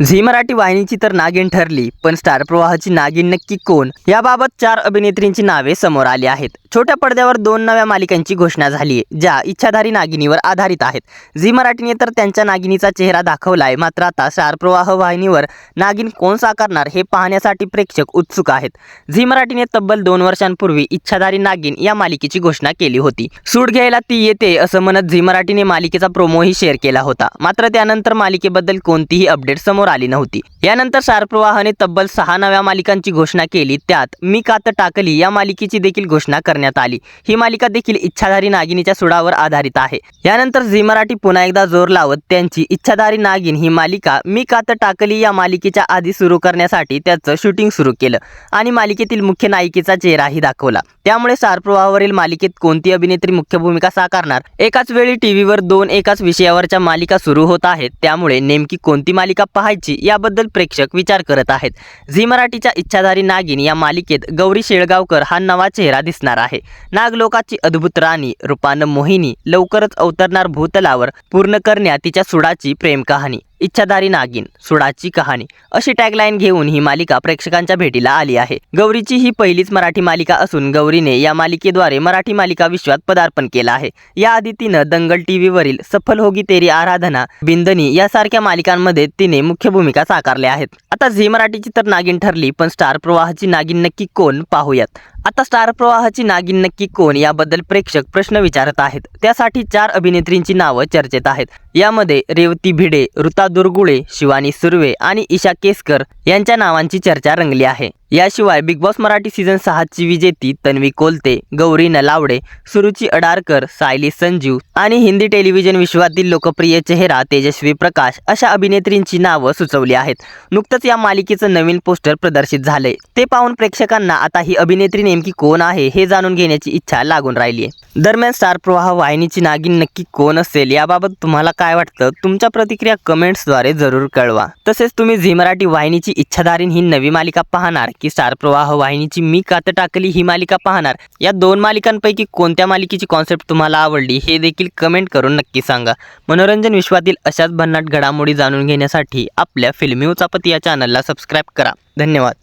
Zee Marathi वाहिनीची तर नागिन ठरली, पण स्टार प्रवाहाची नागिन नक्की कोण? याबाबत 4 अभिनेत्रींची नावे समोर आली आहेत. छोट्या पडद्यावर 2 नव्या मालिकांची घोषणा झाली आहे, ज्या इच्छाधारी नागिनीवर आधारित आहेत. झी मराठीने तर त्यांच्या नागिनीचा चेहरा दाखवलाय, मात्र आता स्टार प्रवाह वाहिनीवर नागिन कोण साकारणार हे पाहण्यासाठी प्रेक्षक उत्सुक आहेत. झी मराठीने तब्बल 2 वर्षांपूर्वी इच्छाधारी नागिन या मालिकेची घोषणा केली होती. सूट घ्यायला ती येते असं म्हणत झी मराठीने मालिकेचा प्रोमोही शेअर केला होता. मात्र त्यानंतर मालिकेबद्दल कोणतीही अपडेट समोर आली नव्हती. यानंतर स्टार प्रवाहाने तब्बल 6 नव्या मालिकांची घोषणा केली. त्यात मी कात टाकली या मालिकेची देखील घोषणा करण्यात आली. ही मालिका देखील इच्छाधारी नागिनीच्या सुडावर आधारित आहे. यानंतर झी मराठी पुन्हा एकदा जोर लावत त्यांची इच्छाधारी नागिन ही मालिका मी कात टाकली या मालिकेच्या आधी सुरू करण्यासाठी त्याचं शूटिंग सुरू केलं आणि मालिकेतील मुख्य नायिकेचा चेहराही दाखवला. त्यामुळे स्टार प्रवाहावरील मालिकेत कोणती अभिनेत्री मुख्य भूमिका साकारणार? एकाच वेळी टीव्हीवर 2 एकाच विषयावरच्या मालिका सुरू होत आहेत, त्यामुळे नेमकी कोणती मालिका पाहायची याबद्दल प्रेक्षक विचार करत आहेत. झी मराठीच्या इच्छाधारी नागिन या मालिकेत गौरी शेळगावकर हा नवा चेहरा दिसणार आहे. नागलोकाची अद्भुत राणी रूपानं मोहिनी लवकरच अवतरणार भूतलावर, पूर्ण करण्यात तिच्या सुडाची प्रेम कहाणी. इच्छाधारी नागिन सुडाची कहाणी अशी टॅगलाईन घेऊन ही मालिका प्रेक्षकांच्या भेटीला आली आहे. गौरीची ही पहिलीच मराठी मालिका असून गौरीने या मालिकेद्वारे मराठी मालिका विश्वात पदार्पण केलं आहे. याआधी तिनं दंगल टीव्हीवरील सफल होगी तेरी आराधना, बिंदनी यासारख्या मालिकांमध्ये तिने मुख्य भूमिका साकारल्या आहेत. आता झी मराठीची तर नागिन ठरली, पण स्टार प्रवाहाची नागिन नक्की कोण? पाहूयात. आता स्टार प्रवाहाची नागिन नक्की कोण याबद्दल प्रेक्षक प्रश्न विचारत आहेत. त्यासाठी 4 अभिनेत्रींची नावं चर्चेत आहेत. यामध्ये रेवती भिडे, ऋता दुर्गुळे, शिवानी सुर्वे आणि ईशा केसकर यांच्या नावांची चर्चा रंगली आहे. याशिवाय बिग बॉस मराठी सीझन 6 ची विजेती तन्वी कोलते, गौरी नलावडे, सुरुची अडारकर, सायली संजीव आणि हिंदी टेलिव्हिजन विश्वातील लोकप्रिय चेहरा तेजस्वी प्रकाश अशा अभिनेत्रींची नावं सुचवली आहेत. नुकतंच या मालिकेचं नवीन पोस्टर प्रदर्शित झालंय. ते पाहून प्रेक्षकांना आता ही अभिनेत्री नेमकी कोण आहे हे जाणून घेण्याची इच्छा लागून राहिली आहे. दरम्यान स्टार प्रवाह वाहिनीची नागिन नक्की कोण असेल याबाबत तुम्हाला काय वाटतं? तुमच्या प्रतिक्रिया कमेंट्सद्वारे जरूर कळवा. तसेच तुम्ही झी मराठी वाहिनीची इच्छाधारीन ही नवी मालिका पाहणार की स्टार प्रवाह वाहिनीची मी कात टाकली ही मालिका पाहणार? या 2 मालिकांपैकी कोणत्या मालिकेची कॉन्सेप्ट तुम्हाला आवडली हे देखील कमेंट करून नक्की सांगा. मनोरंजन विश्वातील अशाच भन्नाट घडामोडी जाणून घेण्यासाठी आपल्या फिल्मी उचापती या चॅनलला सबस्क्राईब करा. धन्यवाद.